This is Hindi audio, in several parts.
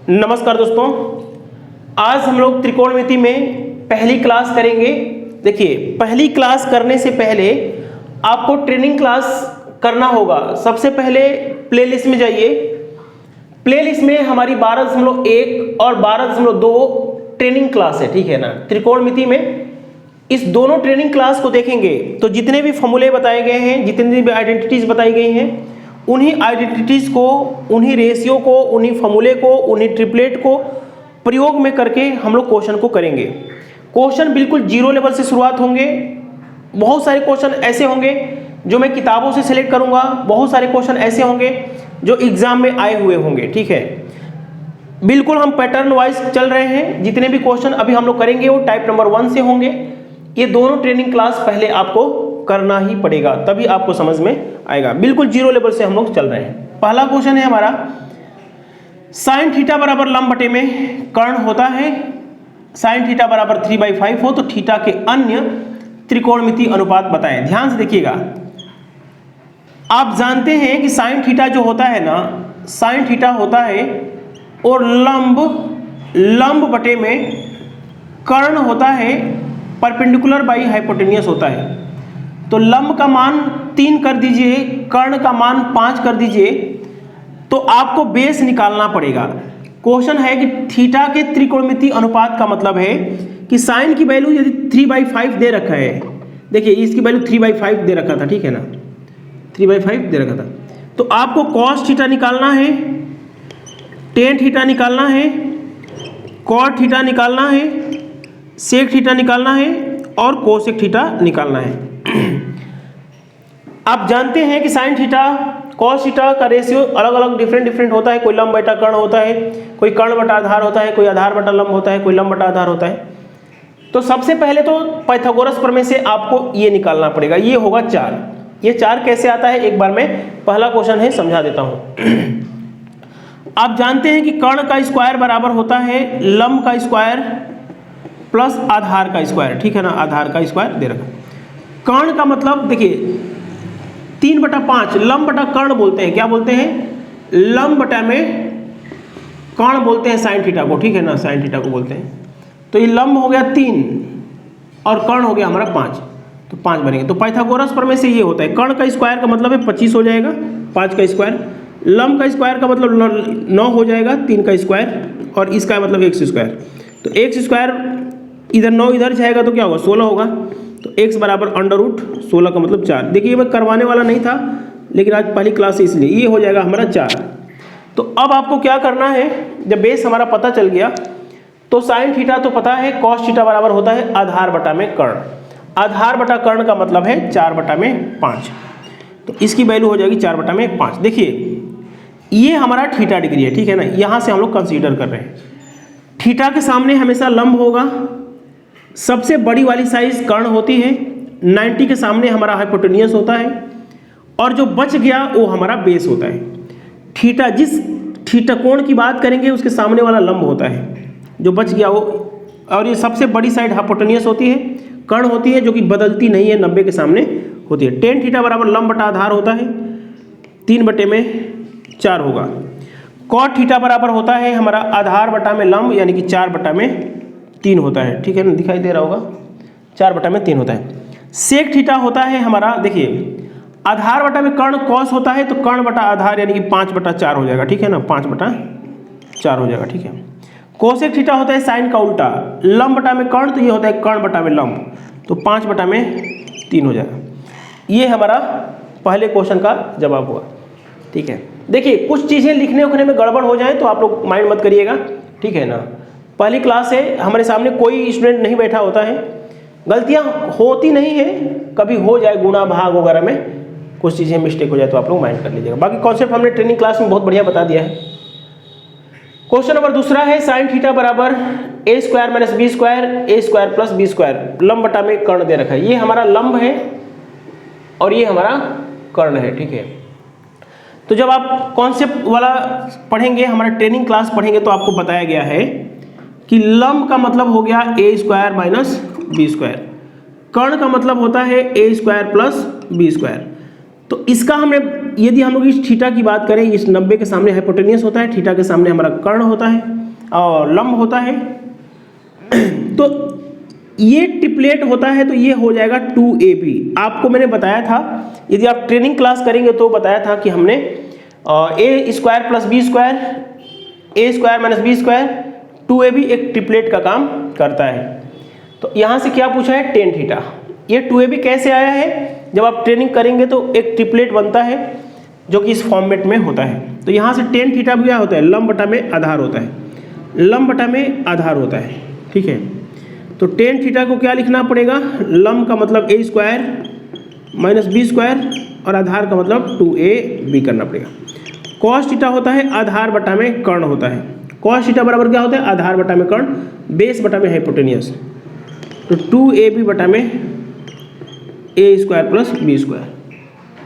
नमस्कार दोस्तों, आज हम लोग त्रिकोणमिति में पहली क्लास करेंगे। देखिए, पहली क्लास करने से पहले आपको ट्रेनिंग क्लास करना होगा। सबसे पहले प्लेलिस्ट में जाइए। प्लेलिस्ट में हमारी 12.1 और 12.2 ट्रेनिंग क्लास है, ठीक है ना। त्रिकोणमिति में इस दोनों ट्रेनिंग क्लास को देखेंगे तो जितने भी फॉर्मूले बताए गए हैं, जितनी भी आइडेंटिटीज बताई गई हैं, उन्हीं आइडेंटिटीज को, उन्हीं रेशियो को, उन्हीं फॉर्मूले को, उन्हीं ट्रिपलेट को प्रयोग में करके हम लोग क्वेश्चन को करेंगे। क्वेश्चन बिल्कुल जीरो लेवल से शुरुआत होंगे। बहुत सारे क्वेश्चन ऐसे होंगे जो मैं किताबों से सिलेक्ट करूंगा, बहुत सारे क्वेश्चन ऐसे होंगे जो एग्जाम में आए हुए होंगे, ठीक है। बिल्कुल हम पैटर्न वाइज चल रहे हैं। जितने भी क्वेश्चन अभी हम लोग करेंगे वो टाइप नंबर 1 से होंगे। ये दोनों ट्रेनिंग क्लास पहले आपको करना ही पड़ेगा, तभी आपको समझ में आएगा। बिल्कुल जीरो लेवल से हम लोग चल रहे हैं। पहला क्वेश्चन है हमारा, साइन थीटा बराबर लंब बटे में कर्ण होता है। साइन थीटा बराबर 3/5 हो तो थीटा के अन्य त्रिकोणमिति अनुपात बताएं। ध्यान से देखिएगा, आप जानते हैं कि साइन थीटा जो होता है ना, साइन थीटा होता है और लंब बटे में कर्ण होता है, परपेंडिकुलर बाई हाइपोटेनियस होता है। तो लंब का मान 3 कर दीजिए, कर्ण का मान 5 कर दीजिए, तो आपको बेस निकालना पड़ेगा। क्वेश्चन है कि थीटा के त्रिकोणमिति अनुपात का मतलब है कि साइन की वैल्यू यदि 3/5 दे रखा है, देखिए इसकी वैल्यू 3/5 दे रखा था, ठीक है ना, 3/5 दे रखा था, तो आपको कॉस थीटा निकालना है, टेन थीटा निकालना है, कॉट थीटा निकालना है, सेक थीटा निकालना है और कोसेक थीटा निकालना है। आप जानते हैं कि साइन थीटा कॉस थीटा का रेशियो अलग अलग डिफरेंट होता है। कोई लंब बटा कर्ण होता है, कोई कर्ण बटा आधार होता है, कोई आधार बटा लंब होता है, कोई लंब बटा आधार होता है। तो सबसे पहले तो पाइथागोरस प्रमेय से आपको ये निकालना पड़ेगा। ये होगा 4। ये 4 कैसे आता है, एक बार मैं पहला क्वेश्चन है समझा देता हूं। आप जानते हैं कि कर्ण का स्क्वायर बराबर होता है लंब का स्क्वायर प्लस आधार का स्क्वायर, ठीक है ना। आधार का स्क्वायर दे रखा। कर्ण का मतलब देखिए 3/5 लंब बटा कर्ण बोलते हैं। क्या बोलते हैं? लंब बटा में कर्ण बोलते हैं साइन थीटा को, ठीक है ना, साइन थीटा को बोलते हैं। तो ये लंब हो गया 3 और कर्ण हो गया हमारा 5, तो 5 बनेंगे। तो पाइथागोरस प्रमेय से ये होता है, कर्ण का स्क्वायर का मतलब है 25 हो जाएगा, 5 का स्क्वायर। लंब का स्क्वायर का मतलब 9 हो जाएगा, 3 का स्क्वायर, और इसका मतलब x स्क्वायर। तो x स्क्वायर इधर 9 इधर जाएगा तो क्या होगा, 16 होगा। तो x बराबर √16 का मतलब 4। देखिए ये मैं करवाने वाला नहीं था, लेकिन आज पहली क्लास है इसलिए ये हो जाएगा हमारा 4। तो अब आपको क्या करना है, जब बेस हमारा पता चल गया तो साइन थीटा तो पता है, कॉस थीटा बराबर होता है आधार बटा में कर्ण। आधार बटा कर्ण का मतलब है 4/5। तो इसकी वैल्यू हो जाएगी 4/5। देखिए ये हमारा थीटा डिग्री है, ठीक है ना। यहाँ से हम लोग कंसीडर कर रहे हैं थीटा के सामने हमेशा लंब होगा, सबसे बड़ी वाली साइज कर्ण होती है, 90 के सामने हमारा हाइपोटेनियस होता है, और जो बच गया वो हमारा बेस होता है। थीटा, जिस थीटा कोण की बात करेंगे उसके सामने वाला लंब होता है, जो बच गया वो। और ये सबसे बड़ी साइड हाइपोटेनियस होती है, कर्ण होती है, जो कि बदलती नहीं है, 90 के सामने होती है। टेन थीटा बराबर लंब बटा आधार होता है, 3/4 होगा। कॉट थीटा बराबर होता है हमारा आधार बटा में लंब, यानी कि 4/3 होता है, ठीक है ना, दिखाई दे रहा होगा, 4/3 होता है। सेक थीटा होता है हमारा, देखिए आधार बटा में कर्ण कॉस होता है, तो कर्ण बटा आधार यानी कि 5/4 हो जाएगा, ठीक है ना, 5/4 हो जाएगा, ठीक है। कोसेक थीटा होता है साइन का उल्टा, लंब बटा में कर्ण, तो ये होता है कर्ण बटा में लंब, तो 5/3 हो जाएगा। ये हमारा पहले क्वेश्चन का जवाब हुआ, ठीक है। देखिए कुछ चीज़ें लिखने उखने में गड़बड़ हो जाए तो आप लोग माइंड मत करिएगा, ठीक है ना। पहली क्लास है, हमारे सामने कोई स्टूडेंट नहीं बैठा होता है, गलतियां होती नहीं है, कभी हो जाए गुणा भाग वगैरह में कुछ चीज़ें मिस्टेक हो जाए तो आप लोग माइंड कर लीजिएगा। बाकी कॉन्सेप्ट हमने ट्रेनिंग क्लास में बहुत बढ़िया बता दिया है। क्वेश्चन नंबर दूसरा है, साइन थीटा बराबर a² - b² a² + b², लंब बटा में कर्ण दे रखा है। ये हमारा लंब है और ये हमारा कर्ण है, ठीक है। तो जब आप कॉन्सेप्ट वाला पढ़ेंगे, हमारा ट्रेनिंग क्लास पढ़ेंगे, तो आपको बताया गया है कि लंब का मतलब हो गया a² - b², कर्ण का मतलब होता है a² + b²। तो इसका हमने, यदि हम लोग इस थीटा की बात करें, इस 90 के सामने हाइपोटेनियस होता है, थीटा के सामने हमारा कर्ण होता है, और लंब होता है। तो ये ट्रिपलेट होता है तो ये हो जाएगा 2ab। आपको मैंने बताया था, यदि आप ट्रेनिंग क्लास करेंगे तो बताया था कि हमने a square plus B square, a square minus B square, 2ab एक ट्रिपलेट का काम करता है। तो यहाँ से क्या पूछा है, टेन थीटा। ये 2ab कैसे आया है, जब आप ट्रेनिंग करेंगे तो एक ट्रिपलेट बनता है जो कि इस फॉर्मेट में होता है। तो यहाँ से टेन थीटा भी क्या होता है, लंब बटा में आधार होता है, लंब बटा में आधार होता है, ठीक है। तो टेन थीटा को क्या लिखना पड़ेगा, लंब का मतलब a square minus B square और आधार का मतलब 2ab करना पड़ेगा। कॉस थीटा होता है आधार बटा में कर्ण होता है। कॉस थीटा बराबर क्या होता है, आधार बटा में कर्ण, बेस बटा में हाइपोटेनियस। तो 2ab बटा में a square plus B square,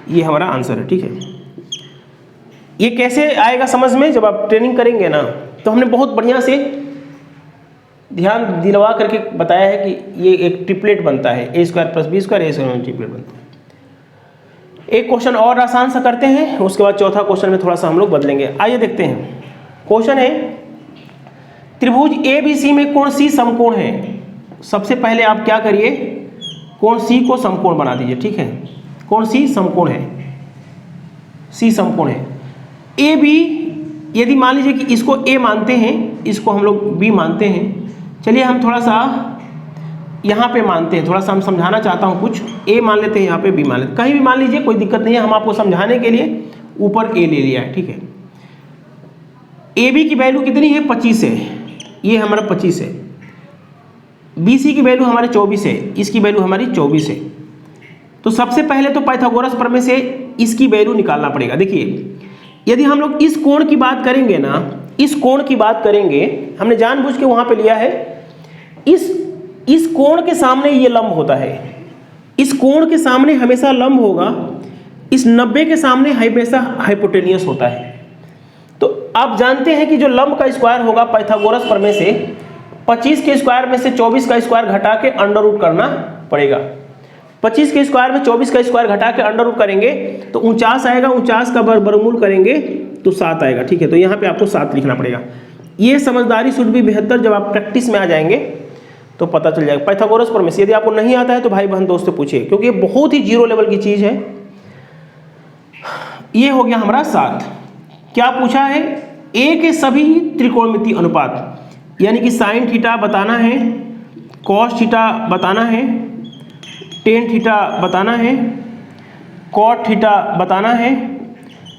ये हमारा आंसर है, ठीक है। ये कैसे आएगा समझ में, जब आप ट्रेनिंग करेंगे ना, तो हमने बहुत बढ़िया से ध्यान दिलवा करके बताया है कि ये एक ट्रिपलेट बनता है, a square plus B square, a square triplet बनता है। एक क्वेश्चन और आसान सा करते हैं, उसके बाद चौथा क्वेश्चन में थोड़ा सा हम लोग बदलेंगे। आइए देखते हैं। क्वेश्चन है, त्रिभुज ABC में कोण C समकोण है। सबसे पहले आप क्या करिए, कोण C को समकोण बना दीजिए, ठीक है। कोण C समकोण है, C समकोण है। AB यदि मान लीजिए कि इसको A मानते हैं, इसको हम लोग B मानते हैं, चलिए हम थोड़ा सा यहाँ पे मानते हैं, थोड़ा सा हम समझाना चाहता हूँ कुछ। A मान लेते हैं, यहाँ पे B मान लेते हैं, कहीं भी मान लीजिए, कोई दिक्कत नहीं है। हम आपको समझाने के लिए ऊपर A ले लिया है, ठीक है। AB की वैल्यू कितनी है, 25 है, ये हमारा 25 है। BC की वैल्यू हमारे 24 है, इसकी वैल्यू हमारी 24 है। तो सबसे पहले तो पाइथागोरस प्रमेय से इसकी वैल्यू निकालना पड़ेगा। देखिए, यदि हम लोग इस कोण की बात करेंगे ना, इस कोण की बात करेंगे, हमने जानबूझ के वहां पे लिया है, इस कोण के सामने ये लंब होता है, इस कोण के सामने हमेशा लंब होगा, इस 90 के सामने हमेशा हाइपोटेनियस होता है। तो आप जानते हैं कि जो लंब का स्क्वायर होगा पाइथागोरस प्रमेय से 25 के स्क्वायर में से 24 का स्क्वायर घटा के अंडर रूट करना पड़ेगा। 25 के स्क्वायर में 24 का स्क्वायर घटा के अंडर रूट करेंगे तो 49 आएगा, 49 का वर्गमूल करेंगे तो 7 आएगा, ठीक है। तो यहाँ पे आपको 7 लिखना पड़ेगा। ये समझदारी शुड बी 72, जब आप प्रैक्टिस में आ जाएंगे तो पता चल जाएगा। पाइथागोरस प्रमेय यदि आपको नहीं आता है तो भाई बहन दोस्त से पूछिए, क्योंकि ये बहुत ही जीरो लेवल की चीज है। ये हो गया हमारा 7। क्या पूछा है, ए के सभी त्रिकोणमितीय अनुपात, यानी कि साइन थीटा बताना है, कॉस थीटा बताना है, टेन थीटा बताना है, कॉट थीटा बताना है,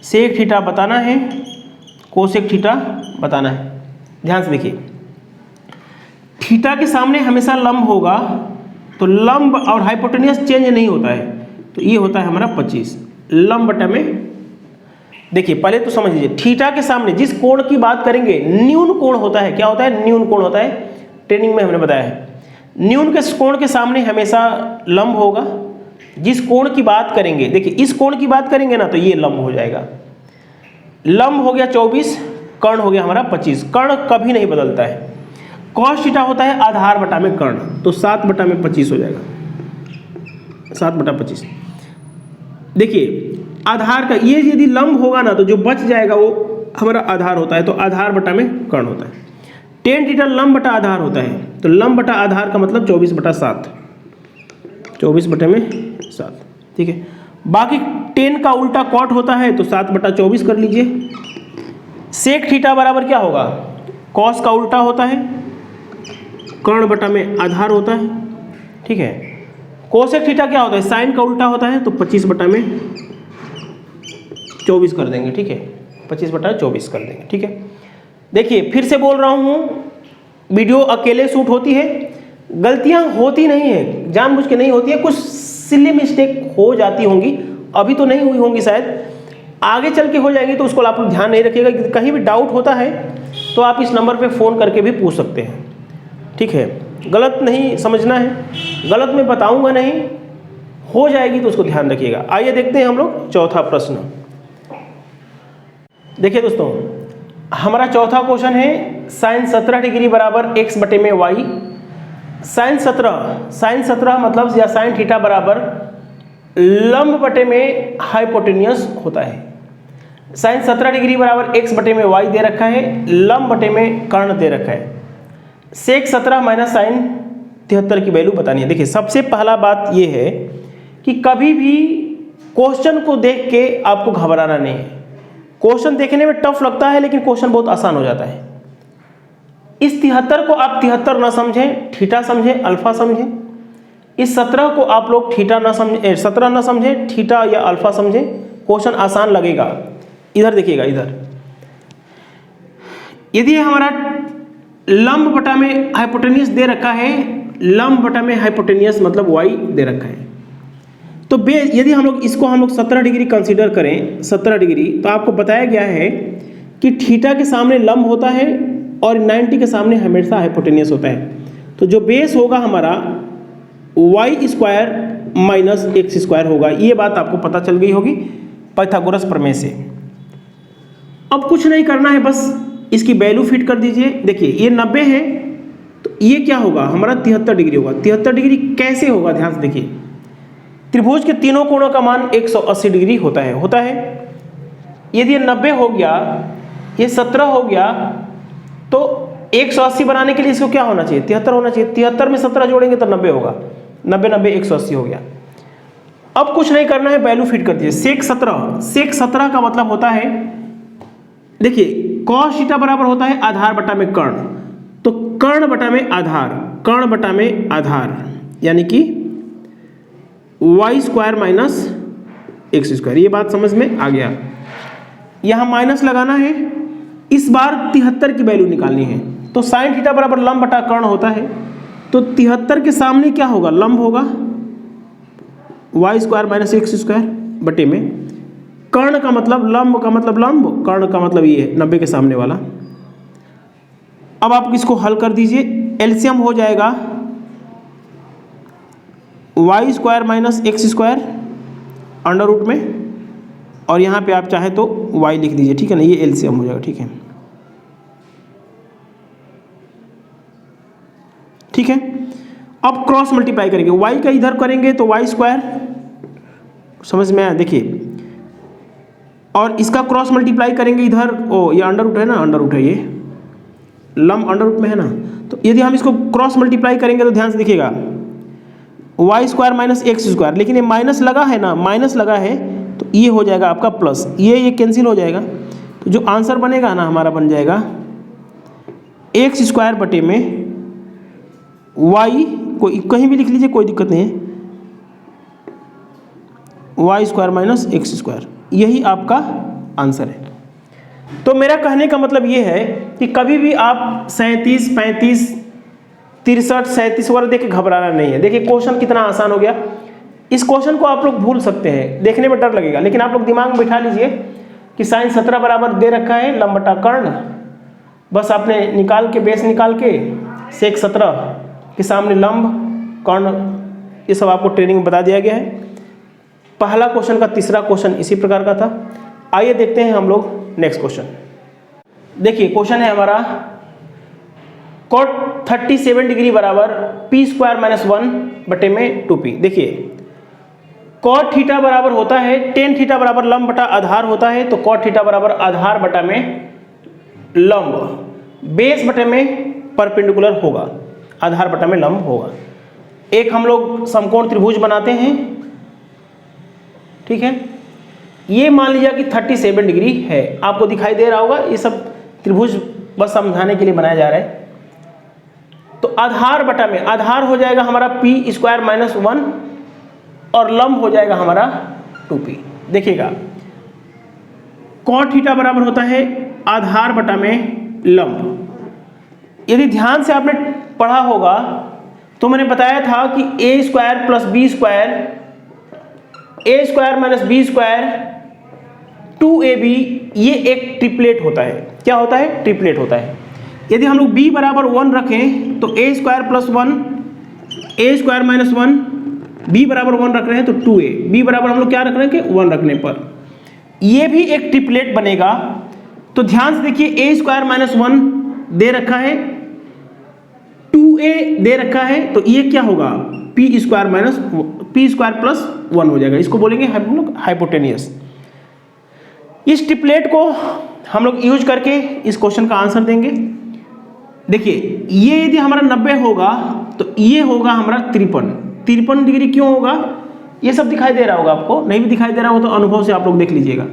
सेक थीटा बताना है, कोसेक थीटा बताना है। ध्यान से देखिए, थीटा के सामने हमेशा लंब होगा, तो लंब और हाइपोटेनियस चेंज नहीं होता है, तो ये होता है हमारा 25 लंब बटा में। देखिए पहले तो समझ लीजिए, थीटा के सामने जिस कोण की बात करेंगे न्यून कोण होता है। क्या होता है, न्यून कोण होता है, ट्रेनिंग में हमने बताया है। न्यून के कोण के सामने हमेशा लंब होगा। जिस कोण की बात करेंगे, देखिए इस कोण की बात करेंगे ना, तो ये लंब हो जाएगा। लंब हो गया 24, कर्ण हो गया हमारा 25। कर्ण कभी नहीं बदलता है। कॉस थीटा होता है आधार बटा में कर्ण, तो 7 बटा में 25 हो जाएगा, 7 बटा 25। देखिए आधार का ये यदि लंब होगा ना, तो जो बच जाएगा वो हमारा आधार होता है, तो आधार बटा में कर्ण होता है। टेन थीटा लंब बटा आधार होता है, तो लंब बटा आधार का मतलब 24 बटा 7, 24 बटे में 7, ठीक है। बाकी 10 का उल्टा कॉट होता है, तो 7 बटा 24 कर लीजिए। सेक थीटा बराबर क्या होगा, कॉस का उल्टा होता है, कर्ण बटा में आधार होता है, ठीक है। कोसेक थीटा क्या होता है, साइन का उल्टा होता है, तो 25 बटा में 24 कर देंगे, ठीक है। 25 बटा 24 कर देंगे, ठीक है। देखिए फिर से बोल रहा हूँ, वीडियो अकेले शूट होती है, गलतियाँ होती नहीं है, जानबूझ के नहीं होती है, कुछ सिली मिस्टेक हो जाती होंगी, अभी तो नहीं हुई होंगी, शायद आगे चल के हो जाएंगी, तो उसको आप लोग ध्यान नहीं रखिएगा। कहीं भी डाउट होता है तो आप इस नंबर पे फ़ोन करके भी पूछ सकते हैं, ठीक है। गलत नहीं समझना है, गलत मैं बताऊंगा नहीं, हो जाएगी तो उसको ध्यान रखिएगा। आइए देखते हैं हम लोग चौथा प्रश्न। देखिए दोस्तों, हमारा चौथा क्वेश्चन है, साइन 17 डिग्री बराबर x बटे में y। साइन 17 मतलब या साइन थीटा बराबर लंब बटे में हाइपोटेनियस होता है। साइन 17 डिग्री बराबर x बटे में y दे रखा है, लंब बटे में कर्ण दे रखा है। सेक 17 माइनस साइन 73 की वैल्यू बतानी है। देखिए सबसे पहला बात ये है कि कभी भी क्वेश्चन को देख के आपको घबराना नहीं है। क्वेश्चन देखने में टफ लगता है लेकिन क्वेश्चन बहुत आसान हो जाता है। इस 73 को आप 73 ना समझें, थीटा समझें, अल्फा समझें। इस 17 को आप लोग थीटा ना समझें, 17 ना समझें, थीटा या अल्फा समझें, क्वेश्चन आसान लगेगा। इधर देखिएगा, इधर यदि हमारा लंब बटा में हाइपोटेनियस दे रखा है, लंब बटा में हाइपोटेनियस मतलब y दे रखा है, तो यदि हम लोग इसको 17 डिग्री कंसीडर करें, 17 डिग्री, तो आपको बताया गया है कि थीटा के सामने लंब होता है और 90 के सामने हमेशा हाइपोटेनियस होता है। तो जो बेस होगा हमारा y square minus X square होगा। ये बात आपको पता चल गई होगी पाइथागोरस प्रमेय से। अब कुछ नहीं करना है, बस इसकी वैल्यू फिट कर दीजिए। देखिए ये 90 है तो ये क्या होगा हमारा 73 डिग्री होगा। 73 डिग्री कैसे होगा, ध्यान से देखिए। त्रिभुज के तीनों कोणों का मान 180 डिग्री होता है। यदि ये 90 हो गया, ये 17 हो गया, तो 180 बनाने के लिए इसको क्या होना चाहिए, 73 होना चाहिए। 73 में 17 जोड़ेंगे तो 90 होगा। 90 180 हो गया। अब कुछ नहीं करना है, वैल्यू फिट कर दीजिए। सेक 17 का मतलब होता है, देखिए कॉस थीटा बराबर होता है आधार बटा में कर्ण, तो कर्ण बटा में आधार, कर्ण बटा में आधार, यानी कि y square minus X square. ये बात समझ में आ गया। यहां माइनस लगाना है, इस बार 73 की वैल्यू निकालनी है। तो साइन थीटा बराबर लंब बटा कर्ण होता है, तो 73 के सामने क्या होगा, लंब होगा, y square minus X square बटे में कर्ण का मतलब लंब का मतलब लंब, कर्ण का मतलब ये है 90 के सामने वाला। अब आप इसको हल कर दीजिए, एलसीएम हो जाएगा y square minus X square under root में, और यहाँ पे आप चाहे तो y लिख दीजिए, ठीक है ना, ये एलसीएम हो जाएगा, ठीक है। ठीक है, अब क्रॉस मल्टीप्लाई करेंगे, y का इधर करेंगे तो y स्क्वायर, समझ में आया, देखिए, और इसका क्रॉस मल्टीप्लाई करेंगे इधर, ओ ये अंडर रूट है ना, अंडर रूट है, ये लंब अंडर रूट में है ना, तो यदि हम इसको क्रॉस मल्टीप्लाई करेंगे तो ध्यान से देखिएगा y square minus X square, लेकिन ये माइनस लगा है ना, माइनस लगा है तो ये हो जाएगा आपका प्लस, ये कैंसिल हो जाएगा। तो जो आंसर बनेगा ना हमारा बन जाएगा एक्स स्क्वायर बटे में y, कोई कहीं भी लिख लीजिए कोई दिक्कत नहीं है, y square minus X square, यही आपका आंसर है। तो मेरा कहने का मतलब ये है कि कभी भी आप 37, 35, 63, 37 वगैरह देख के घबराना नहीं है। देखिए क्वेश्चन कितना आसान हो गया। इस क्वेश्चन को आप लोग भूल सकते हैं, देखने में डर लगेगा, लेकिन आप लोग दिमाग में बिठा लीजिए कि साइन 17 बराबर दे रखा है लंब बटा कर्ण, बस आपने निकाल के बेस निकाल के सेक 17 के सामने लंब कर्ण, ये सब आपको ट्रेनिंग में बता दिया गया है। पहला क्वेश्चन का तीसरा क्वेश्चन इसी प्रकार का था। आइए देखते हैं हम लोग नेक्स्ट क्वेश्चन। देखिए क्वेश्चन है हमारा कॉट 37 डिग्री बराबर पी स्क्वायर माइनस 1 बटे में 2p। देखिए कॉट थीटा बराबर होता है टेन थीटा बराबर लंब बटा आधार होता है, तो कॉट थीटा बराबर आधार बटा में लंब, बेस बटे में परपेंडिकुलर होगा, आधार बटा में लंब होगा। एक हम लोग समकोण त्रिभुज बनाते हैं, ठीक है, ये मान लीजिए कि 37 डिग्री है, आपको दिखाई दे रहा होगा, ये सब त्रिभुज बस समझाने के लिए बनाया जा रहा है। तो आधार बटा में आधार हो जाएगा हमारा पी स्क्वायर माइनस 1 और लंब हो जाएगा हमारा 2p। देखिएगा कॉट थीटा बराबर होता है आधार बटा में लंब। यदि ध्यान से आपने पढ़ा होगा तो मैंने बताया था कि a square plus B square, a square minus B square 2ab, ये एक ट्रिपलेट होता है। क्या होता है, ट्रिपलेट होता है। यदि हम लोग b बराबर 1 रखें तो a square plus 1, a square minus 1, b बराबर 1 रख रहे हैं तो 2a, b बराबर हम लोग क्या रख रहे हैं कि 1 रखने पर ये भी एक ट्रिपलेट बनेगा। तो ध्यान से देखिए a स्क्वायर माइनस 1 दे रखा है, 2a दे रखा है, तो ये क्या होगा p square minus p square plus 1 हो जाएगा। इसको बोलेंगे हम लोग हाइपोटेनियस। इस ट्रिपलेट को हम लोग यूज करके इस क्वेश्चन का आंसर देंगे। देखिए ये यदि हमारा 90 होगा तो ये होगा हमारा 53 डिग्री। क्यों होगा? ये सब दिखाई दे रहा होगा आपको, नहीं भी दिखाई दे रहा होगा तो अनुभव से आप लोग देख लीजिएगा।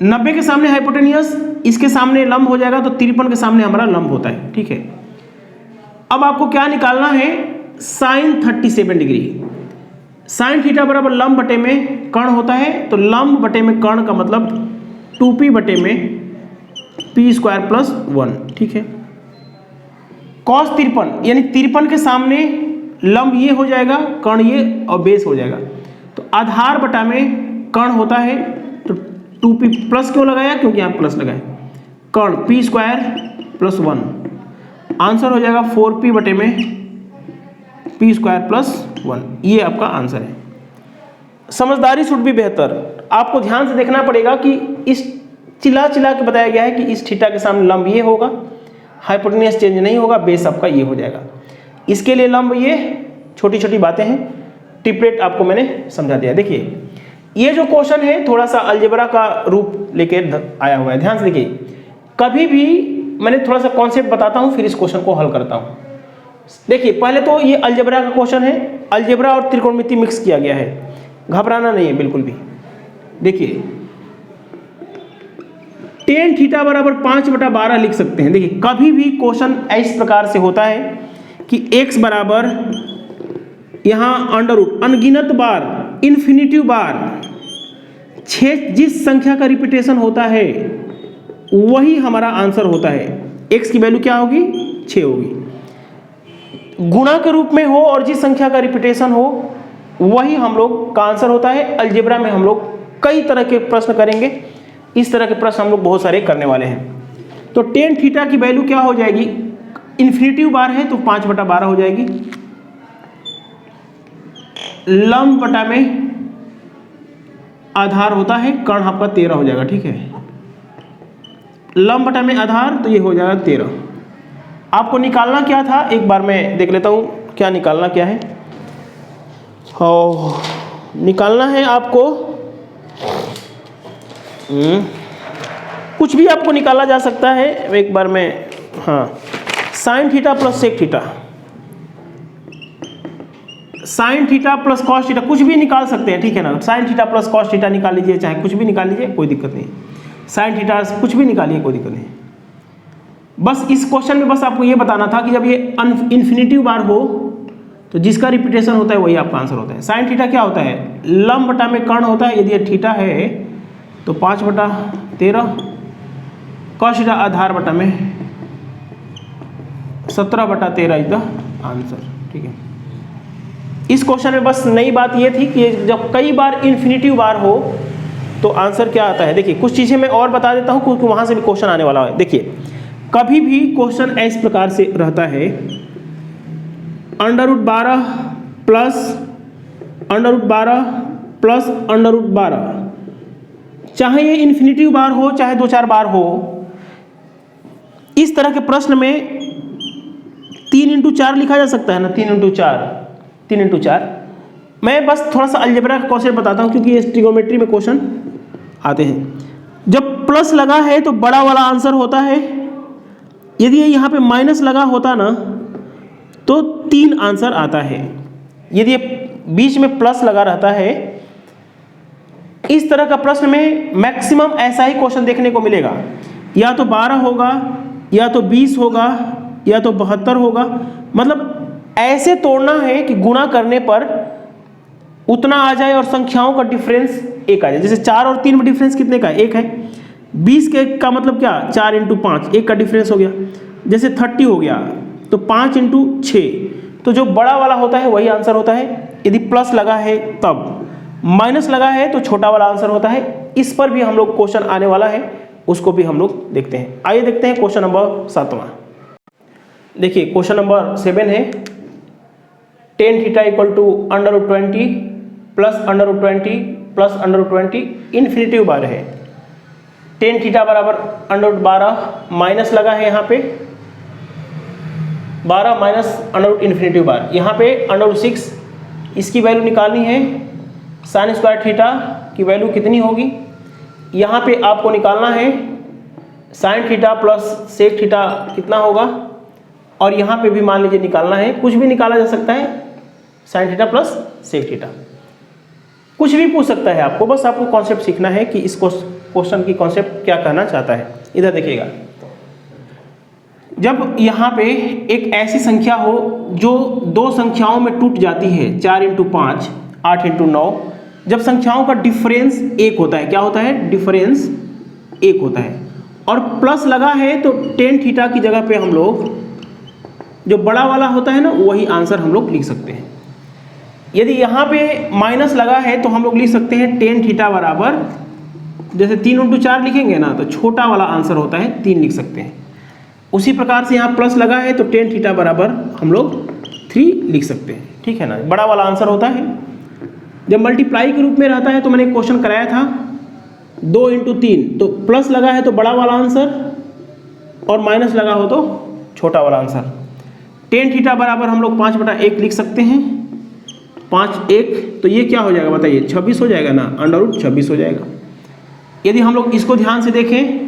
90 के सामने हाइपोटेनियस, इसके सामने लंब हो जाएगा तो 53 के सामने हमारा लंब होता है। ठीक है, अब आपको क्या निकालना है? Sign 37 degree. साइन थीटा बराबर लंब बटे में कर्ण होता है, तो लंब बटे में कर्ण का मतलब 2p बटे में p² प्लस 1। ठीक है, cos 53 यानी 53 के सामने लंब ये हो जाएगा, कर्ण ये और बेस हो जाएगा, तो आधार बटा में कर्ण होता है, तो 2p प्लस क्यों लगाया? क्योंकि यहाँ प्लस लगाए, कर्ण p² प्लस 1। आंसर हो जाएगा 4p बटे में p² प्लस 1। ये आपका आंसर है। समझदारी शुड भी बेहतर, आपको ध्यान से देखना पड़ेगा कि इस चिल्ला के बताया गया है कि इस थीटा के सामने लंब ये होगा, हाइपोटेनियस चेंज नहीं होगा, बेस आपका ये हो जाएगा। इसके लिए लंब ये छोटी छोटी बातें हैं, ट्रिपलेट आपको मैंने समझा दिया। देखिए ये जो क्वेश्चन है थोड़ा सा अलजेब्रा का रूप लेके आया हुआ है, ध्यान से देखिए। कभी भी मैंने थोड़ा सा कॉन्सेप्ट बताता हूँ फिर इस क्वेश्चन को हल करता हूँ। देखिए पहले तो ये अलजेब्रा का क्वेश्चन है, अलजेब्रा और त्रिकोणमिति मिक्स किया गया है, घबराना नहीं है बिल्कुल भी। देखिए tan थीटा बराबर 5/12 लिख सकते हैं। देखिए कभी भी क्वेश्चन इस प्रकार से होता है कि x बराबर यहाँ अंडर रूट अनगिनत बार, इन्फिनिटिव बार, 6 जिस संख्या का रिपीटेशन होता है वही हमारा आंसर होता है। x की वैल्यू क्या होगी? 6 होगी। गुणा के रूप में हो और जिस संख्या का रिपीटेशन हो वही हम लोग का आंसर होता है। अलजेब्रा में हम लोग कई तरह के प्रश्न करेंगे, इस तरह के प्रश्न हम लोग बहुत सारे करने वाले हैं। तो tan थीटा की वैल्यू क्या हो जाएगी? इन्फिनिटिव बार है तो 5/12 हो जाएगी। लंब बटा में आधार होता है, कर्ण आपका 13 हो जाएगा। ठीक है, लंब बटा में आधार तो ये हो जाएगा 13। आपको निकालना क्या था एक बार मैं देख लेता हूँ, क्या निकालना क्या है। निकालना है आपको कुछ भी आपको निकाला जा सकता है एक बार में। हाँ, sine theta plus sec theta, sine theta plus cos theta, कुछ भी निकाल सकते हैं। ठीक है ना, sine theta plus cos theta निकाल लीजिए, चाहे कुछ भी निकाल लीजिए, कोई दिक्कत नहीं। साइन थीटा कुछ भी निकालिए, कोई दिक्कत नहीं। बस इस क्वेश्चन में बस आपको ये बताना था कि जब ये इन्फिनिटिव बार हो तो जिसका रिपीटेशन होता है वही आपका आंसर होता है। साइन थीटा क्या होता है? लंब बटा में कर्ण होता है। यदि ये थीटा है तो 5/13, कॉस थीटा आधार बटा में 17/13 इज द आंसर। ठीक है, इस क्वेश्चन में बस नई बात ये थी कि जब कई बार इन्फिनिटिव बार हो तो आंसर क्या आता है। देखिए कुछ चीज़ें मैं और बता देता हूँ क्योंकि वहाँ से भी क्वेश्चन आने वाला है। देखिए कभी भी क्वेश्चन इस प्रकार से रहता है, √12 प्लस √12 प्लस √12, चाहे ये इन्फिनिटिव बार हो चाहे 2-4 बार हो, इस तरह के प्रश्न में 3×4 लिखा जा सकता है ना, 3×4। मैं बस थोड़ा सा अलजेब्रा का कॉन्सेप्ट बताता हूँ क्योंकि ये ट्रिगोनोमेट्री में क्वेश्चन आते हैं। जब प्लस लगा है तो बड़ा वाला आंसर होता है, यदि ये यहाँ पे माइनस लगा होता ना तो 3 आंसर आता है। यदि ये बीच में प्लस लगा रहता है, इस तरह का प्रश्न में मैक्सिमम ऐसा ही क्वेश्चन देखने को मिलेगा, या तो 12 होगा, या तो 20 होगा, या तो 72 होगा। मतलब ऐसे तोड़ना है कि गुणा करने पर उतना आ जाए और संख्याओं का डिफरेंस 1 आ जाए। जैसे 4 और 3 में डिफरेंस कितने का? 1 है। 20 के का मतलब क्या? 4×5, 1 का डिफरेंस हो गया। जैसे 30 हो गया तो 5×6, तो जो बड़ा वाला होता है वही आंसर होता है। यदि प्लस लगा है तब, माइनस लगा है तो छोटा वाला आंसर होता है। इस पर भी हम लोग क्वेश्चन आने वाला है, उसको भी हम लोग देखते हैं। आइए देखते हैं क्वेश्चन नंबर 7वां। देखिए क्वेश्चन नंबर 7 है, tan theta equal to √20 plus √20 plus √20 infinitive बार है। tan थीटा बराबर √12 माइनस लगा है यहाँ पे 12 माइनस √इन्फिनिटिव बार, यहाँ पे √6, इसकी वैल्यू निकालनी है। साइन स्क्वायर थीटा की वैल्यू कितनी होगी? यहाँ पे आपको निकालना है sine theta plus sec theta कितना होगा, और यहाँ पे भी मान लीजिए निकालना है, कुछ भी निकाला जा सकता है, sine theta plus sec theta, कुछ भी पूछ सकता है आपको, बस आपको कॉन्सेप्ट सीखना है कि इस क्वेश्चन की कॉन्सेप्ट क्या कहना चाहता है। इधर देखिएगा, जब यहाँ पे एक ऐसी संख्या हो जो दो संख्याओं में टूट जाती है, 4 × 5 8 × 9, जब संख्याओं का डिफरेंस 1 होता है, क्या होता है, डिफरेंस 1 होता है, और प्लस लगा है तो टेन थीटा की जगह पे हम लोग जो बड़ा वाला होता है ना वही आंसर हम लोग लिख सकते हैं। यदि यहाँ पे माइनस लगा है तो हम लोग लिख सकते हैं टेन थीटा बराबर, जैसे 3 × 4 लिखेंगे ना तो छोटा वाला आंसर होता है 3 लिख सकते हैं। उसी प्रकार से यहाँ प्लस लगा है तो टेन थीटा बराबर हम लोग 3 लिख सकते हैं, ठीक है ना, बड़ा वाला आंसर होता है। जब मल्टीप्लाई के रूप में रहता है तो मैंने क्वेश्चन कराया था 2 × 3, तो प्लस लगा है तो बड़ा वाला आंसर और माइनस लगा हो तो छोटा वाला आंसर। टेन थीटा बराबर हम लोग 5/1 लिख सकते हैं, 5/1 तो ये क्या हो जाएगा बताइए, 26 हो जाएगा ना, √26 हो जाएगा। यदि हम लोग इसको ध्यान से देखें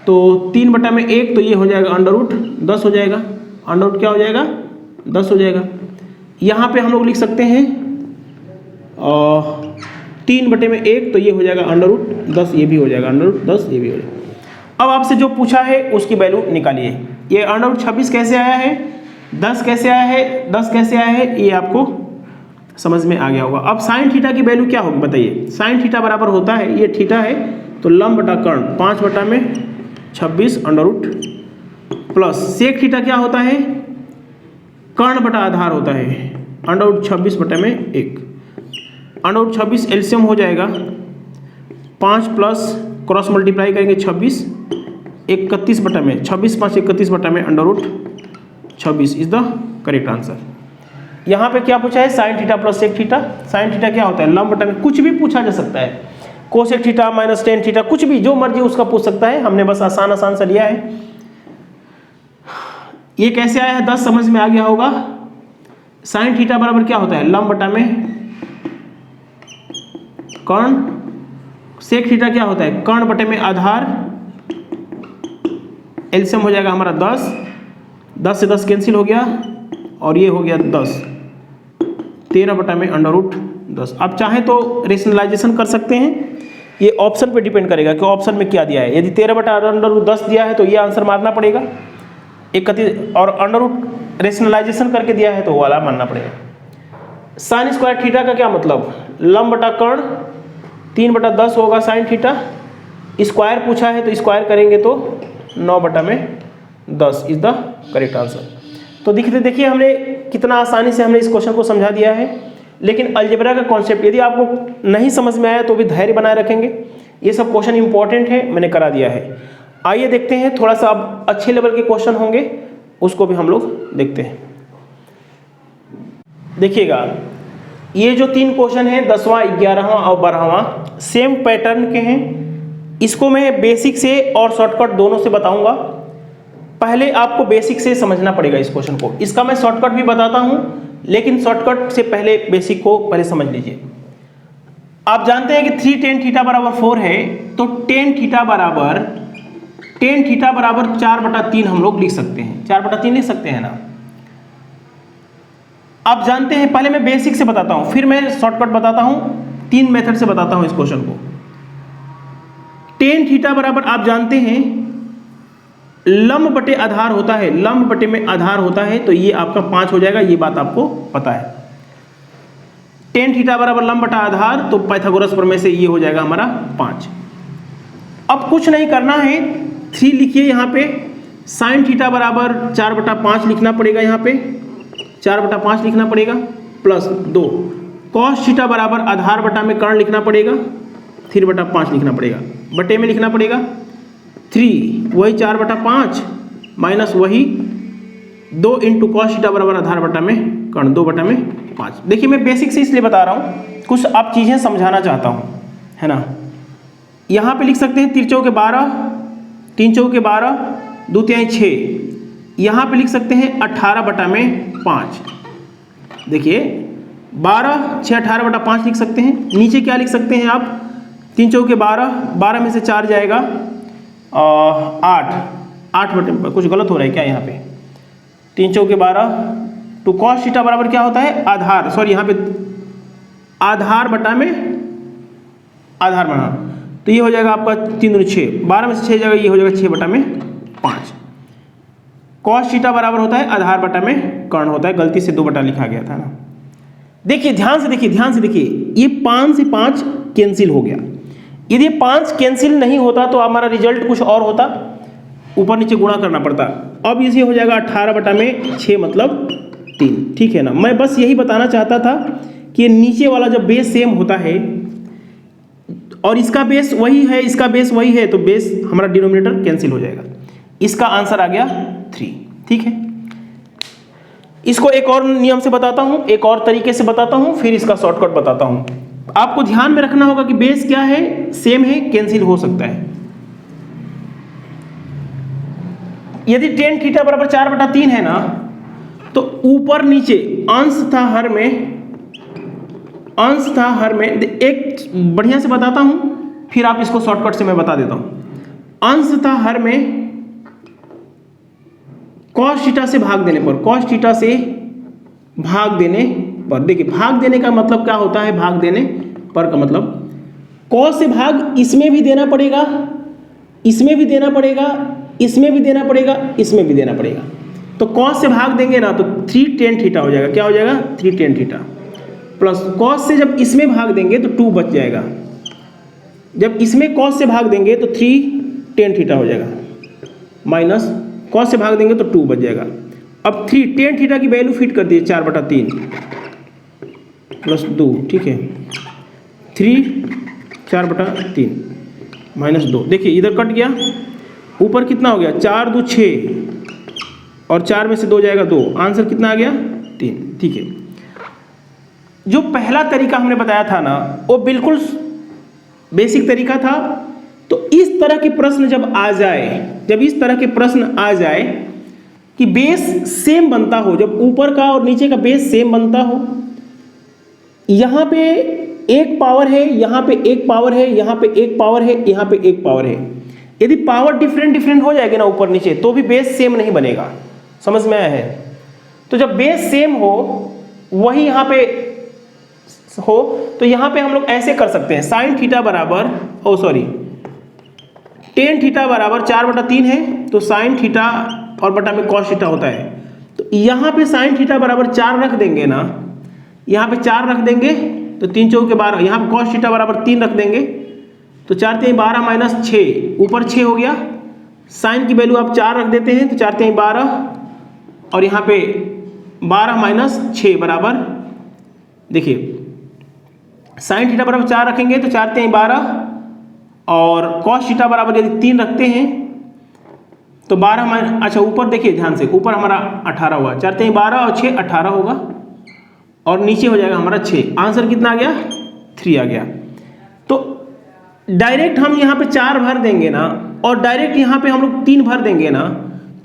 तो 3/1 तो ये हो जाएगा √10 हो जाएगा, √ क्या हो जाएगा, 10 हो जाएगा। यहाँ पे हम लोग लिख सकते हैं 3/1 तो ये हो जाएगा √10, ये भी हो जाएगा √10, ये भी हो जाएगा। अब आपसे जो पूछा है उसकी वैल्यू निकालिए। ये √26 कैसे आया है, 10 कैसे आया है, 10 कैसे आया है, ये आपको समझ में आ गया होगा। अब साइन थीटा की वैल्यू क्या होगी बताइए। साइन थीटा बराबर होता है, ये थीटा है तो लंब बटा कर्ण 5/26 √ प्लस सेक थीटा क्या होता है, कर्ण बटा आधार होता है, √26/1। √26 एलसीएम हो जाएगा 5 प्लस क्रॉस मल्टीप्लाई करेंगे 26, 31/में 26 5 31/में √26 इज द करेक्ट आंसर। यहाँ पे क्या पूछा है, sine theta plus sec theta. Sine theta क्या होता है, लंब बटा में, कुछ भी पूछा जा सकता है, cosec theta minus tan theta, कुछ भी जो मर्जी उसका पूछ सकता है। हमने बस आसान सा लिया है। ये कैसे आया है 10 समझ में आ गया होगा। साइन थीटा बराबर क्या होता है, लंब बटा में कर्ण, सेक थीटा क्या होता है, कर्ण बटे में आधार, एलसीएम हो जाएगा हमारा 10, 10 से 10 कैंसिल हो गया और ये हो गया 10, 13/में √10। आप चाहें तो रेशनलाइजेशन कर सकते हैं, ये ऑप्शन पे डिपेंड करेगा कि ऑप्शन में क्या दिया है। यदि 13/√10 दिया है तो ये आंसर मारना पड़ेगा 31, और √ रेशनलाइजेशन करके दिया है तो वाला मानना पड़ेगा। साइन स्क्वायर थीटा का क्या मतलब, लंब बटा कर्ण 3/10 होगा साइन थीटा, स्क्वायर पूछा है तो स्क्वायर करेंगे तो 9/10 इज द करेक्ट आंसर। तो देखिए हमने कितना आसानी से हमने इस क्वेश्चन को समझा दिया है। लेकिन अलजेब्रा का कॉन्सेप्ट यदि आपको नहीं समझ में आया तो भी धैर्य बनाए रखेंगे, ये सब क्वेश्चन इंपॉर्टेंट है, मैंने करा दिया है। आइए देखते हैं, थोड़ा सा अब अच्छे लेवल के क्वेश्चन होंगे उसको भी हम लोग देखते हैं। देखिएगा ये जो 3 क्वेश्चन हैं 10वां 11वां और 12वां सेम पैटर्न के हैं। इसको मैं बेसिक से और शॉर्टकट दोनों से बताऊंगा। पहले आपको बेसिक से समझना पड़ेगा इस क्वेश्चन को, इसका मैं शॉर्टकट भी बताता हूं, लेकिन शॉर्टकट से पहले बेसिक को पहले समझ लीजिए। आप जानते हैं कि 3 tan थीटा बराबर 4 है, तो tan थीटा बराबर 4/3 हम लोग लिख सकते हैं, 4/3 लिख सकते हैं ना। आप जानते हैं, पहले मैं बेसिक से बताता हूं फिर मैं शॉर्टकट बताता हूं, 3 मेथड से बताता हूं इस क्वेश्चन को। tan थीटा बराबर आप जानते हैं लंब बटे आधार होता है, लंब बटे में आधार होता है, तो ये आपका 5 हो जाएगा, ये बात आपको पता है। tan थीटा बराबर लंब बटा आधार, तो पाइथागोरस प्रमेय से ये हो जाएगा हमारा 5। अब कुछ नहीं करना है, 3 लिखिए यहाँ पे। साइन थीटा बराबर 4/5 लिखना पड़ेगा, यहाँ पे 4/5 लिखना पड़ेगा, प्लस 2 कॉस थीटा बराबर आधार बटा में कर्ण लिखना पड़ेगा, 3/5 लिखना पड़ेगा, बटे में लिखना पड़ेगा 3 वही 4/5 माइनस वही 2 × कॉस थीटा बराबर आधार बटा में कर्ण 2/5। देखिए मैं बेसिक से इसलिए बता रहा हूँ, कुछ आप चीज़ें समझाना चाहता हूँ, है ना। यहाँ पे लिख सकते हैं 3 चौके 12, 3 चौके 12, 2 तिहाई 6। यहाँ पे लिख सकते हैं 18/5। देखिए 12 6 18/5 लिख सकते हैं। नीचे क्या लिख सकते हैं आप, 3 चौके 12, 12 में से 4 जाएगा 8, 8 बटे, कुछ गलत हो रहा है क्या यहाँ पे? 3 चौके 12 टू कॉस थीटा बराबर क्या होता है? आधार, सॉरी यहाँ पे आधार बटा में आधार बना, तो ये हो जाएगा आपका 3 दूनी 6, 12 में से 6 जाएगा, ये हो जाएगा 6 बटा में 5। कॉस थीटा बराबर होता है आधार बटा में कर्ण होता है, गलती से 2 बटा लिखा गया था ना। देखिए ध्यान से देखिए, ध्यान से देखिए, ये 5 से 5 कैंसिल हो गया। यदि 5 कैंसिल नहीं होता तो हमारा रिजल्ट कुछ और होता, ऊपर नीचे गुणा करना पड़ता। अब इसे हो जाएगा 18 बटा में 6 मतलब 3, ठीक है ना। मैं बस यही बताना चाहता था कि नीचे वाला जब बेस सेम होता है और इसका बेस वही है, इसका बेस वही है, तो बेस हमारा डिनोमिनेटर कैंसिल हो जाएगा। इसका आंसर आ गया 3, ठीक है। इसको एक और नियम से बताता हूं, एक और तरीके से बताता हूं, फिर इसका शॉर्टकट बताता हूं। आपको ध्यान में रखना होगा कि बेस क्या है, सेम है, कैंसिल हो सकता है। यदि tan थीटा बराबर 4/3 है ना, तो ऊपर नीचे अंश था हर में, एक बढ़िया से बताता हूं, फिर आप इसको शॉर्टकट से मैं बता देता हूं। अंश था हर में cos थीटा से भाग देने पर, cos थीटा से भाग देने पर, देखिए भाग देने का मतलब क्या होता है, भाग देने पर का मतलब cos से भाग इसमें भी देना पड़ेगा, इसमें भी देना पड़ेगा, इसमें भी देना पड़ेगा, इसमें भी देना पड़ेगा। तो cos से भाग देंगे ना तो 3 tan थीटा हो जाएगा। क्या हो जाएगा? 3 tan थीटा प्लस cos से जब इसमें भाग देंगे तो 2 बच जाएगा, जब इसमें cos से भाग देंगे तो 3 tan थीटा हो जाएगा, माइनस cos से भाग देंगे तो 2 बच जाएगा। अब 3 tan थीटा की वैल्यू फिट कर दिए 4/3 प्लस 2, ठीक है, 3 4/3 माइनस 2। देखिए इधर कट गया, ऊपर कितना हो गया? 4 2 6 और 4 में से 2 जाएगा 2, आंसर कितना आ गया? 3, ठीक है। जो पहला तरीका हमने बताया था ना, वो बिल्कुल बेसिक तरीका था। तो इस तरह के प्रश्न जब आ जाए, जब इस तरह के प्रश्न आ जाए कि बेस सेम बनता हो, जब ऊपर का और नीचे का बेस सेम बनता हो, यहाँ पे एक पावर है, यहाँ पे एक पावर है, यहाँ पे एक पावर है, यहाँ पे एक पावर है, यदि पावर डिफरेंट हो जाएगी ना ऊपर नीचे, तो भी बेस सेम नहीं बनेगा। समझ में आया है? तो जब बेस सेम हो, वही यहाँ पे हो, तो यहाँ पे हम लोग ऐसे कर सकते हैं, साइन थीटा बराबर, ओ सॉरी, tan थीटा बराबर 4/3 है, तो साइन थीटा और बटा में cos थीटा होता है। तो यहाँ पे साइन थीटा बराबर 4 रख देंगे ना, यहाँ पे 4 रख देंगे तो 3 चौके 12, यहाँ पे cos थीटा बराबर 3 रख देंगे तो 4 3 12 माइनस 6, ऊपर 6 हो गया। साइन की वैल्यू आप 4 रख देते हैं तो 4 3 12 और यहाँ पे 12 माइनस 6 बराबर, देखिए साइन थीटा बराबर 4 रखेंगे तो 4 3 12 और cos थीटा बराबर यदि 3 रखते हैं तो 12 माइनस, अच्छा ऊपर देखिए ध्यान से, ऊपर हमारा 18 हुआ, 4 3 12 और 6 18 होगा और नीचे हो जाएगा हमारा 6, आंसर कितना आ गया? 3 आ गया। तो डायरेक्ट हम यहाँ पे 4 भर देंगे ना और डायरेक्ट यहाँ पे हम लोग 3 भर देंगे ना,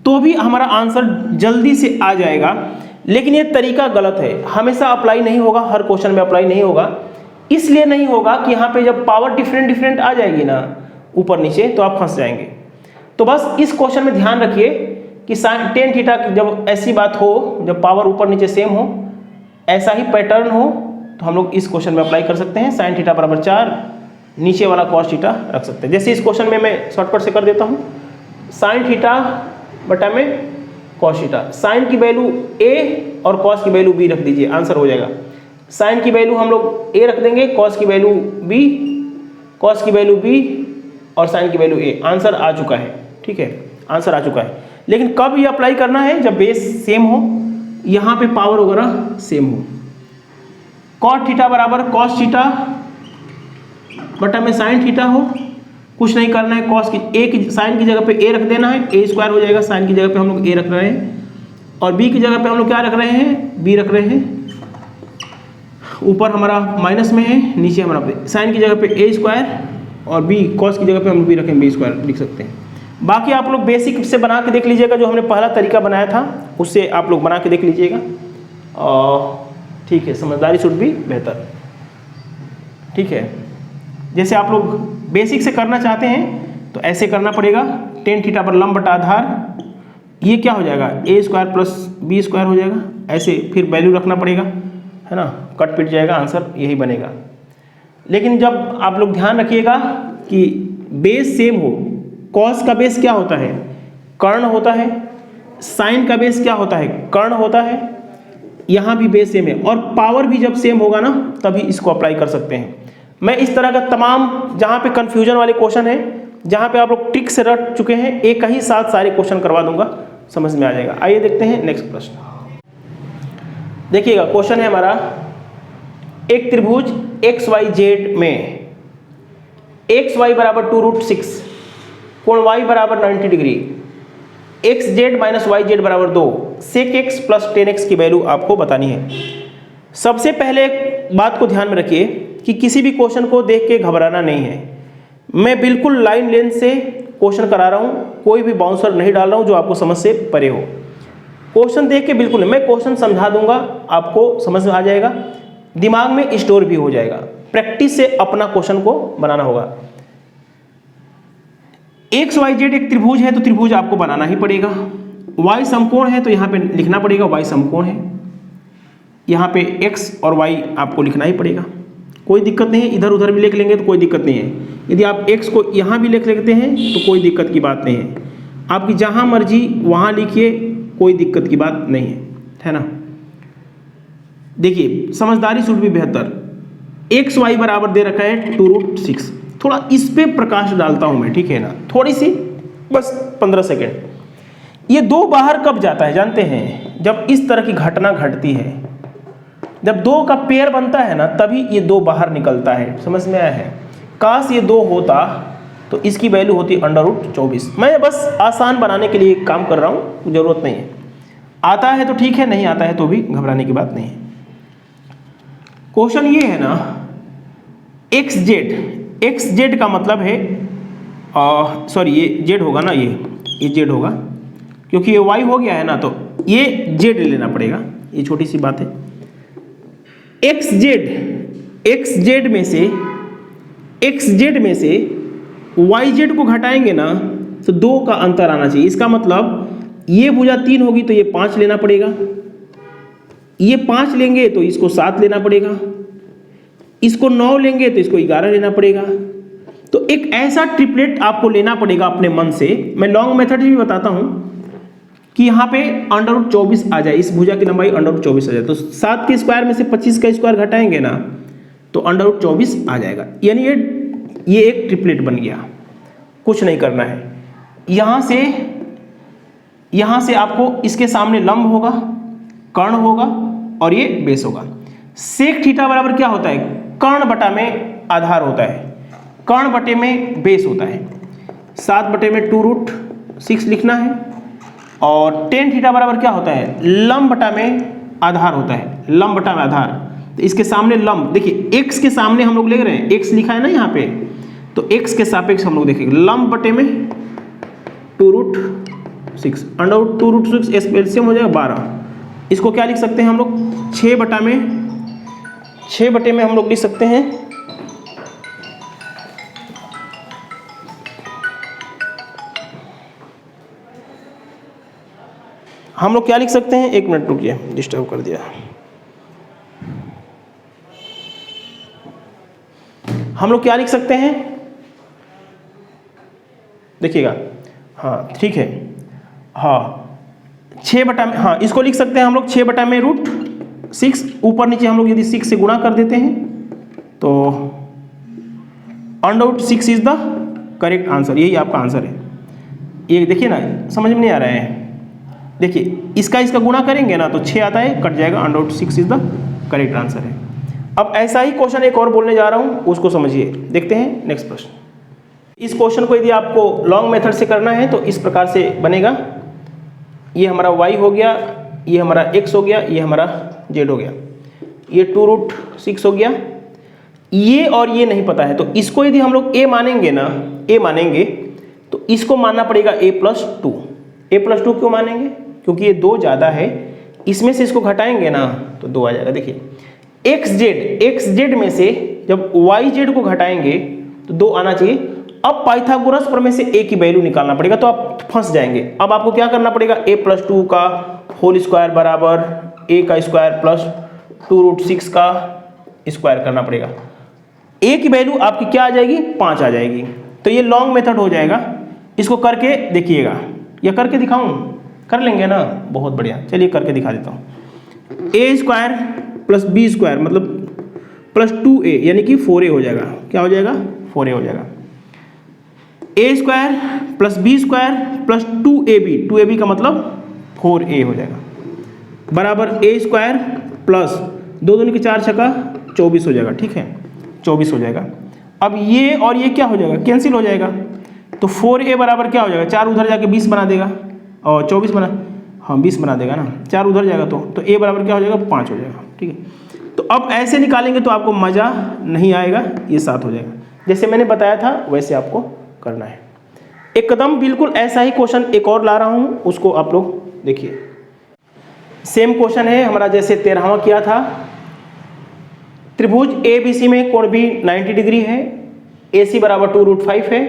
तो भी हमारा आंसर जल्दी से आ जाएगा। लेकिन ये तरीका गलत है, हमेशा अप्लाई नहीं होगा, हर क्वेश्चन में अप्लाई नहीं होगा। इसलिए नहीं होगा कि यहाँ पे जब पावर डिफरेंट आ जाएगी ना ऊपर नीचे, तो आप फंस जाएंगे। तो बस इस क्वेश्चन में ध्यान रखिए कि साइन tan थीटा जब ऐसी बात हो, जब पावर ऊपर नीचे सेम हो, ऐसा ही पैटर्न हो, तो हम लोग इस क्वेश्चन में अप्लाई कर सकते हैं। साइन थीटा बराबर 4, नीचे वाला cos थीटा रख सकते हैं। जैसे इस क्वेश्चन में मैं शॉर्टकट से कर देता हूँ, साइन थीटा बटा में cos थीटा, साइन की वैल्यू a और cos की वैल्यू b रख दीजिए, आंसर हो जाएगा। साइन की वैल्यू हम लोग a रख देंगे, cos की वैल्यू b, cos की वैल्यू b और साइन की वैल्यू a, आंसर आ चुका है, ठीक है, आंसर आ चुका है। लेकिन कब ये अप्लाई करना है? जब बेस सेम हो, यहाँ पे पावर वगैरह सेम हो। cos थीटा बराबर cos थीटा बटा में साइन थीटा हो, कुछ नहीं करना है, cos की a की साइन की जगह पे a रख देना है, a स्क्वायर हो जाएगा, साइन की जगह पे हम लोग a रख रहे हैं और b की जगह पे हम लोग क्या रख रहे हैं? b रख रहे हैं। ऊपर हमारा माइनस में है, नीचे हमारा साइन की जगह पे a स्क्वायर और b, cos की जगह पे हम लोग b रखें b स्क्वायर लिख सकते हैं। बाकी आप लोग बेसिक से बना के देख लीजिएगा, जो हमने पहला तरीका बनाया था उससे आप लोग बना के देख लीजिएगा, ठीक है, समझदारी शुड भी बेहतर, ठीक है। जैसे आप लोग बेसिक से करना चाहते हैं तो ऐसे करना पड़ेगा, टेन थीटा पर लंब बटा आधार, ये क्या हो जाएगा ए स्क्वायर प्लस बी स्क्वायर हो जाएगा, ऐसे फिर वैल्यू रखना पड़ेगा, है ना, कट पिट जाएगा, आंसर यही बनेगा। लेकिन जब आप लोग ध्यान रखिएगा कि बेस सेम हो, कॉस का बेस क्या होता है, कर्ण होता है, साइन का बेस क्या होता है, कर्ण होता है, यहाँ भी बेस सेम है, और पावर भी जब सेम होगा ना तभी इसको अप्लाई कर सकते हैं। मैं इस तरह का तमाम जहाँ पे कन्फ्यूजन वाले क्वेश्चन है, जहाँ पे आप लोग ट्रिक से रट चुके हैं, एक ही साथ सारे क्वेश्चन करवा दूंगा, समझ में आ जाएगा। आइए देखते हैं नेक्स्ट प्रश्न। देखिएगा क्वेश्चन है हमारा, एक त्रिभुज एक्स वाई जेड में एक्स वाई बराबर 2√6, कोण वाई बराबर 90 डिग्री, X Z minus Y Z बराबर 2, sec X plus tan X की वैल्यू आपको बतानी है। सबसे पहले एक बात को ध्यान में रखिए कि किसी भी क्वेश्चन को देख के घबराना नहीं है। मैं बिल्कुल लाइन लेंथ से क्वेश्चन करा रहा हूँ, कोई भी बाउंसर नहीं डाल रहा हूँ जो आपको समझ से परे हो। क्वेश्चन देख के बिल्कुल नहीं, मैं क्वेश्चन समझा दूंगा, आपको समझ में आ जाएगा, दिमाग में स्टोर भी हो जाएगा। प्रैक्टिस से अपना क्वेश्चन को बनाना होगा। एक्स वाई जेड एक त्रिभुज है तो त्रिभुज आपको बनाना ही पड़ेगा। वाई समकोण है तो यहाँ पे लिखना पड़ेगा वाई समकोण है, यहाँ पे एक्स और वाई आपको लिखना ही पड़ेगा, कोई दिक्कत नहीं है। इधर उधर भी लिख लेंगे तो कोई दिक्कत नहीं है। यदि आप x को यहाँ भी लिख लेते हैं तो कोई दिक्कत की बात नहीं है, आपकी जहाँ मर्जी वहाँ लिखिए, कोई दिक्कत की बात नहीं है ना। देखिए समझदारी शुड भी बेहतर, एक्स वाई बराबर दे रखा है 2√6, थोड़ा इस पे प्रकाश डालता हूँ मैं, ठीक है ना, थोड़ी सी बस 15 सेकेंड। ये दो बाहर कब जाता है जानते हैं, जब इस तरह की घटना घटती है, जब दो का पेयर बनता है ना तभी ये दो बाहर निकलता है। समझ में आया है? काश ये दो होता तो इसकी वैल्यू होती √24। मैं बस आसान बनाने के लिए काम कर रहा हूँ, जरूरत नहीं है। आता है तो ठीक है, नहीं आता है तो भी घबराने की बात नहीं है। क्वेश्चन ये है ना, एक्स जेड का मतलब है, सॉरी ये जेड होगा ना, ये जेड होगा, क्योंकि ये वाई हो गया है ना, तो ये जेड लेना पड़ेगा, ये छोटी सी बात है। एक्स जेड में से वाई जेड को घटाएंगे ना तो 2 का अंतर आना चाहिए। इसका मतलब ये भुजा 3 होगी तो ये 5 लेना पड़ेगा, ये 5 लेंगे तो इसको 7 लेना पड़ेगा, इसको 9 लेंगे तो इसको 11 लेना पड़ेगा। तो एक ऐसा ट्रिपलेट आपको लेना पड़ेगा अपने मन से। मैं लॉन्ग मेथड भी बताता हूं कि यहाँ पे √24 आ जाए, इस भुजा की लंबाई √24 आ जाए, तो 7 के स्क्वायर में से 25 का स्क्वायर घटाएंगे ना तो √24 आ जाएगा। यानी ये एक ट्रिपलेट बन गया, कुछ नहीं करना है। यहाँ से आपको इसके सामने लंब होगा, कर्ण होगा और ये बेस होगा। सेक थीटा बराबर क्या होता है, कर्ण बटा में आधार होता है, कर्ण बटे में बेस होता है। 7 बटे में 2√6 लिखना है, और टेन थीटा बराबर क्या होता है, लंब बटा में आधार होता है, लंब बटा में आधार। तो इसके सामने लंब, देखिए x के सामने हम लोग ले रहे हैं, x लिखा है ना यहाँ पे, तो x के सापेक्ष हम लोग देखेंगे लंब बटे में 2√6, √2√6 एलसीएम हो जाएगा 12। इसको क्या लिख सकते हैं हम लोग, 6 बटे में हम लोग लिख सकते हैं हम लोग क्या लिख सकते हैं, 1 मिनट रुकिए, डिस्टर्ब कर दिया। हम लोग क्या लिख सकते हैं, देखिएगा, हाँ ठीक है, हाँ 6 बटा में, हाँ इसको लिख सकते हैं हम लोग 6 बटा में √6, ऊपर नीचे हम लोग यदि 6 से गुणा कर देते हैं तो √6 इज द करेक्ट आंसर, यही आपका आंसर है। ये देखिए ना, समझ में नहीं आ रहा है, देखिए इसका गुणा करेंगे ना तो 6 आता है, कट जाएगा, √6 इज द करेक्ट आंसर है। अब ऐसा ही क्वेश्चन एक और बोलने जा रहा हूं, उसको समझिए। देखते हैं नेक्स्ट प्रश्न। इस क्वेश्चन को यदि आपको लॉन्ग मेथड से करना है तो इस प्रकार से बनेगा। ये हमारा y हो गया, ये हमारा x हो गया, ये हमारा z हो गया, ये 2√6 हो गया, ये और ये नहीं पता है, तो इसको यदि हम लोग a मानेंगे ना, a मानेंगे तो इसको मानना पड़ेगा a+2। a+2 क्यों मानेंगे, क्योंकि ये 2 ज़्यादा है, इसमें से इसको घटाएंगे ना तो 2 आ जाएगा। देखिए एक्स जेड में से जब वाई जेड को घटाएंगे, तो 2 आना चाहिए। अब पाइथागोरस प्रमेय से a की वैल्यू निकालना पड़ेगा, तो आप फंस जाएंगे। अब आपको क्या करना पड़ेगा, a + 2 का होल स्क्वायर बराबर a का स्क्वायर प्लस 2√6 का स्क्वायर करना पड़ेगा। a की वैल्यू आपकी क्या आ जाएगी, 5 आ जाएगी। तो ये लॉन्ग मेथड हो जाएगा। इसको करके देखिएगा, या करके दिखाऊं, कर लेंगे ना, बहुत बढ़िया। चलिए करके दिखा देता हूँ। a square plus b square मतलब प्लस 2a यानी कि 4a हो जाएगा। क्या हो जाएगा, 4a हो जाएगा। a square plus b square plus 2ab का मतलब 4a हो जाएगा बराबर a स्क्वायर प्लस 2 दूनी के 4 छक्का 24 हो जाएगा। ठीक है, 24 हो जाएगा। अब ये और ये क्या हो जाएगा, कैंसिल हो जाएगा। तो 4a बराबर क्या हो जाएगा, 4 उधर जाके 20 बना देगा और 24 बना, हाँ 20 बना देगा ना, 4 उधर जाएगा तो a बराबर क्या हो जाएगा, 5 हो जाएगा। ठीक है, तो अब ऐसे निकालेंगे तो आपको मज़ा नहीं आएगा, ये 7 हो जाएगा। जैसे मैंने बताया था वैसे आपको करना है। एकदम बिल्कुल ऐसा ही क्वेश्चन एक और ला रहा हूँ, उसको आप लोग देखिए। सेम क्वेश्चन है हमारा जैसे 13वां किया था। त्रिभुज ABC में कोण B 90 डिग्री है, AC बराबर 2√5 है,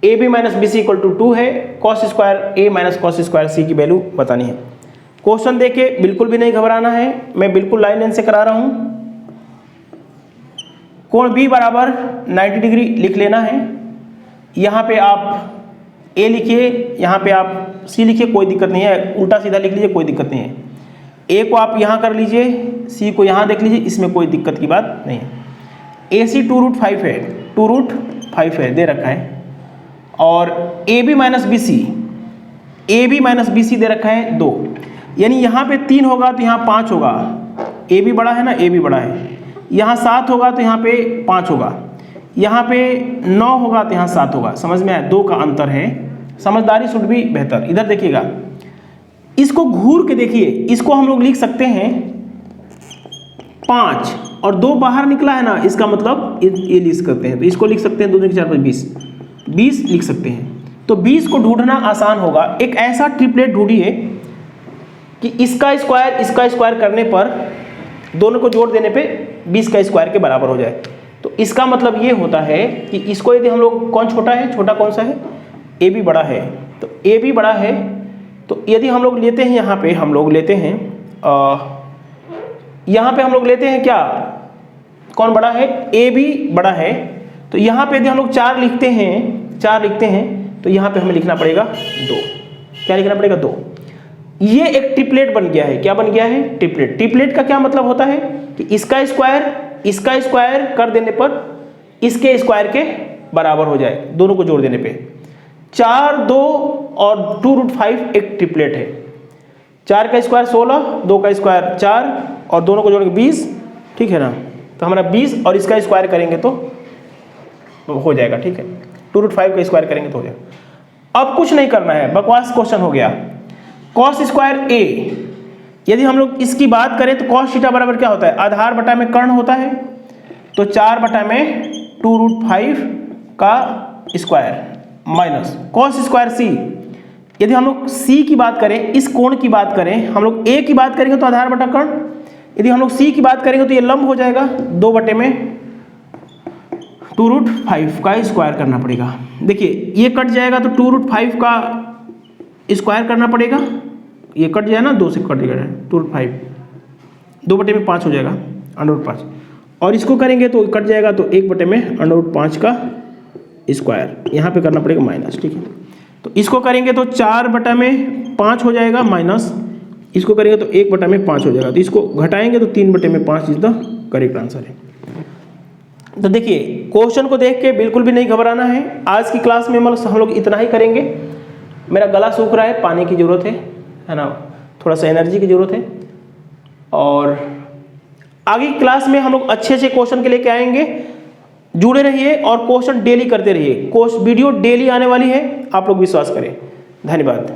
AB माइनस BC = 2 है, cos square A minus cos square C की वैल्यू बतानी है। क्वेश्चन देखे बिल्कुल भी नहीं घबराना है, मैं बिल्कुल लाइन लाइन से करा रहा हूँ। कोण B बराबर 90 डिग्री लिख लेना है। यहाँ पे आप A लिखिए, यहाँ पे आप C लिखिए, कोई दिक्कत नहीं है, उल्टा सीधा लिख लीजिए, कोई दिक्कत नहीं है। A को आप यहाँ कर लीजिए, C को यहाँ देख लीजिए, इसमें कोई दिक्कत की बात नहीं है। AC 2√5 है, 2√5 है दे रखा है, और AB माइनस BC दे रखा है 2, यानी यहाँ पे 3 होगा तो यहाँ 5 होगा। AB बड़ा है ना, AB बड़ा है। यहाँ 7 होगा तो यहाँ पे 5 होगा, यहाँ पे 9 होगा तो यहाँ 7 होगा। समझ में आया, 2 का अंतर है। समझदारी शुड भी बेहतर। इधर देखिएगा, इसको घूर के देखिए, इसको हम लोग लिख सकते हैं 5 और 2 बाहर निकला है ना, इसका मतलब ये लिख सकते हैं। तो इसको लिख सकते हैं 2 दूनी के 4 5 20 लिख सकते हैं। तो 20 को ढूंढना आसान होगा। एक ऐसा ट्रिपलेट ढूंढिए कि इसका स्क्वायर करने पर, दोनों को जोड़ देने पे 20 का स्क्वायर के बराबर हो जाए। तो इसका मतलब ये होता है कि इसको यदि हम लोग, कौन छोटा है, छोटा कौन सा है, AB बड़ा है। तो AB बड़ा है, तो यदि हम लोग लेते हैं, यहाँ पे हम लोग लेते हैं, यहाँ पे हम लोग लेते हैं क्या, कौन बड़ा है, AB बड़ा है। तो यहाँ पे यदि हम लोग 4 लिखते हैं, तो यहाँ पे हमें लिखना पड़ेगा 2। क्या लिखना पड़ेगा, 2। ये एक ट्रिपलेट बन गया है। क्या बन गया है, ट्रिपलेट। ट्रिपलेट का क्या मतलब होता है कि इसका स्क्वायर कर देने पर इसके स्क्वायर के बराबर हो जाए, दोनों को जोड़ देने पे। 4, 2 और 2√5 एक ट्रिपलेट है। 4 का स्क्वायर 16, 2 का स्क्वायर 4 और दोनों को जोड़ेंगे 20। ठीक है ना, तो हमारा 20 और इसका स्क्वायर करेंगे तो हो जाएगा। ठीक है, 2√5 का स्क्वायर करेंगे तो हो जाएगा। अब कुछ नहीं करना है, बकवास क्वेश्चन हो गया। cos स्क्वायर A, यदि हम लोग इसकी बात करें तो cos थीटा बराबर क्या होता है, आधार बटा में कर्ण होता है। तो 4 बटा में 2√5 का square minus cos square C। यदि हम लोग C की बात करें, इस कोण की बात करें, हम लोग A की बात करेंगे तो आधार बटा कर्ण, यदि हम लोग C की बात करेंगे तो ये लंब हो जाएगा। 2 बटे में 2√5 का स्क्वायर करना पड़ेगा। देखिए ये कट जाएगा तो 2√5 का स्क्वायर करना पड़ेगा, ये कट जाए ना, 2 से कट जाएगा 2√5, 2 बटे में 5 हो जाएगा √5, और इसको करेंगे तो कट जाएगा, तो 1 बटे में √5 का स्क्वायर, यहाँ पे करना पड़ेगा माइनस। ठीक है, तो इसको करेंगे तो 4 बटा में 5 हो जाएगा माइनस, इसको करेंगे तो 1 बटा में 5 हो जाएगा, तो इसको घटाएंगे तो 3 बटे में 5 इज द करेक्ट आंसर है। तो देखिए क्वेश्चन को देख के बिल्कुल भी नहीं घबराना है। आज की क्लास में हम लोग इतना ही करेंगे। मेरा गला सूख रहा है, पानी की ज़रूरत है ना, थोड़ा सा एनर्जी की ज़रूरत है। और आगे की क्लास में हम लोग अच्छे अच्छे क्वेश्चन के लेके आएंगे। जुड़े रहिए और क्वेश्चन डेली करते रहिए। वीडियो डेली आने वाली है, आप लोग विश्वास करें। धन्यवाद।